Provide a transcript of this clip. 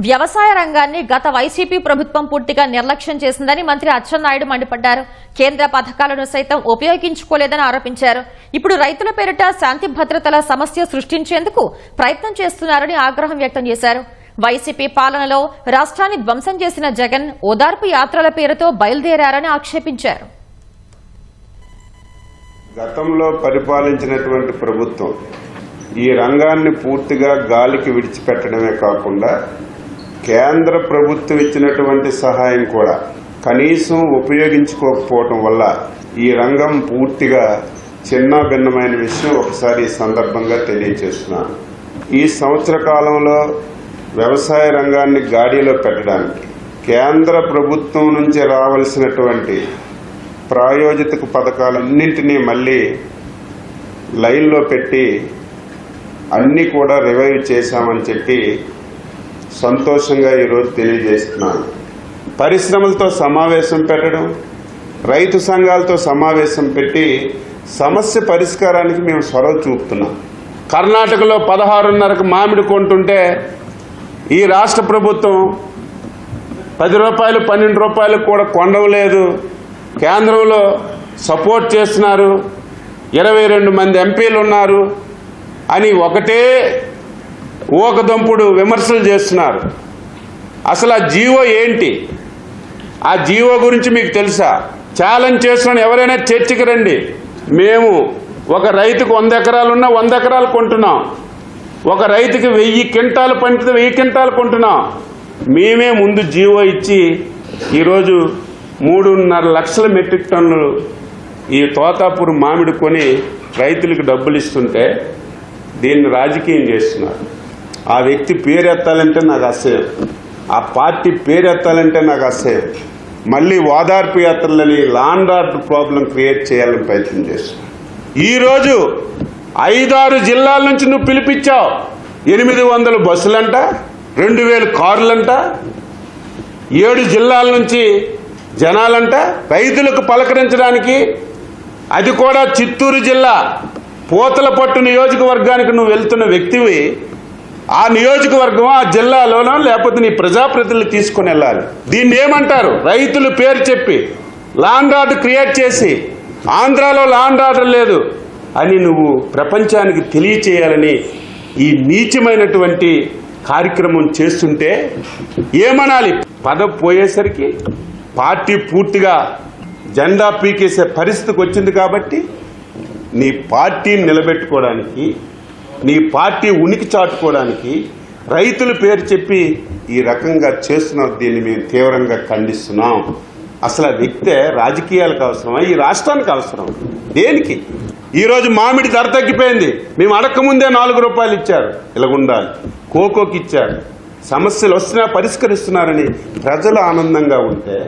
వ్యవసాయ రంగాన్ని గత వైసీపీ ప్రభుత్వం పూర్తిగా నిర్లక్ష్యం చేసిందని మంత్రి అచ్చెన్నాయుడు మండిపడ్డారు. కేంద్ర పథకాలను సైతం ఉపయోగించుకోలేదని ఆరోపించారు. ఇప్పుడు రైతుల పేరిట శాంతి భద్రతల సమస్య సృష్టించేందుకు ప్రయత్నం చేస్తున్నారని ఆగ్రహం వ్యక్తం చేశారు. వైసీపీ పాలనలో రాష్ట్రాన్ని ధ్వంసం చేసిన జగన్ ఓదార్పు యాత్రల పేరుతో బయలుదేరారని ఆక్షేపించారు. గతంలో పరిపాలించినటువంటి ప్రభుత్వం ఈ రంగాన్ని పూర్తిగా గాలికి విడిచిపెట్టడమే కాకుండా కేంద్ర ప్రభుత్వం ఇచ్చినటువంటి సహాయం కూడా కనీసం ఉపయోగించుకోకపోవటం వల్ల ఈ రంగం పూర్తిగా చిన్న భిన్నమైన విషయం ఒకసారి ఈ సందర్భంగా తెలియజేస్తున్నాను. ఈ సంవత్సర కాలంలో వ్యవసాయ రంగాన్ని గాడిలో పెట్టడానికి కేంద్ర ప్రభుత్వం నుంచి రావాల్సినటువంటి ప్రాయోజిత పథకాలన్నింటినీ మళ్ళీ లైన్లో పెట్టి అన్నీ కూడా రివైవ్ చేశామని చెప్పి సంతోషంగా ఈరోజు తెలియజేస్తున్నాను. పరిశ్రమలతో సమావేశం పెట్టడం, రైతు సంఘాలతో సమావేశం పెట్టి సమస్య పరిష్కారానికి మేము చొరవ చూపుతున్నాం. కర్ణాటకలో 16.5కు మామిడి కొంటుంటే ఈ రాష్ట్ర ప్రభుత్వం 10 రూపాయలు 12 రూపాయలు కూడా కొండవలేదు. కేంద్రంలో సపోర్ట్ చేస్తున్నారు, 22 మంది ఎంపీలు ఉన్నారు అని ఒకటే ఊకదంపుడు విమర్శలు చేస్తున్నారు. అసలు ఆ జీవో ఏంటి? ఆ జీవో గురించి మీకు తెలుసా? ఛాలెంజ్ చేస్తున్నాను, ఎవరైనా చర్చకి రండి. మేము ఒక రైతుకు 100 ఎకరాలున్నా 100 ఎకరాలు కొంటున్నాం. ఒక రైతుకి 1000 క్వింటాలు పండితే 1000 క్వింటాలు కొంటున్నాం. మేమే ముందు జీవో ఇచ్చి ఈరోజు 3.5 లక్షల మెట్రిక్ టన్నులు ఈ తోతాపూర్ మామిడి కొని రైతులకు డబ్బులు ఇస్తుంటే దీన్ని రాజకీయం చేస్తున్నారు. ఆ వ్యక్తి పేరెత్తాలంటే నాకు అసహ్యం, ఆ పార్టీ పేరెత్తాలంటే నాకు అసహ్యం. మళ్ళీ ఓదార్పు యాత్రలని లాండ్ ఆర్డర్ ప్రాబ్లం క్రియేట్ చేయాలని ప్రయత్నం చేస్తున్నారు. ఈరోజు 5-6 జిల్లాల నుంచి నువ్వు పిలిపించావు. 800 బస్సులంట, 2000 కార్లంట, 7 జిల్లాల నుంచి జనాలంట రైతులకు పలకరించడానికి. అది కూడా చిత్తూరు జిల్లా పూతలపట్టు నియోజకవర్గానికి నువ్వు వెళ్తున్న వ్యక్తివి. ఆ నియోజకవర్గం ఆ జిల్లాలోనో లేకపోతే నీ ప్రజాప్రతినిధులు తీసుకుని వెళ్ళాలి. దీన్ని ఏమంటారు? రైతులు పేరు చెప్పి లాండ్ ఆర్డర్ క్రియేట్ చేసి ఆంధ్రాలో లాండ్ ఆర్డర్ లేదు అని నువ్వు ప్రపంచానికి తెలియచేయాలని ఈ నీచమైనటువంటి కార్యక్రమం చేస్తుంటే ఏమనాలి? పదవి పోయేసరికి పార్టీ పూర్తిగా జెండా పీకేసే పరిస్థితికి వచ్చింది. కాబట్టి నీ పార్టీని నిలబెట్టుకోవడానికి, నీ పార్టీ ఉనికి చాటుకోవడానికి రైతుల పేరు చెప్పి ఈ రకంగా చేస్తున్నారు. దీన్ని మేము తీవ్రంగా ఖండిస్తున్నాం. అసలు ఆ వ్యక్తే రాజకీయాలకు అవసరమా? ఈ రాష్ట్రానికి అవసరం దేనికి? ఈరోజు మామిడి ధర తగ్గిపోయింది. మేము అడక్కముందే 4 రూపాయలు ఇచ్చారు. ఇలాగుండాలి. కోకోకి ఇచ్చారు. సమస్యలు వస్తున్నా పరిష్కరిస్తున్నారని ప్రజలు ఆనందంగా ఉంటే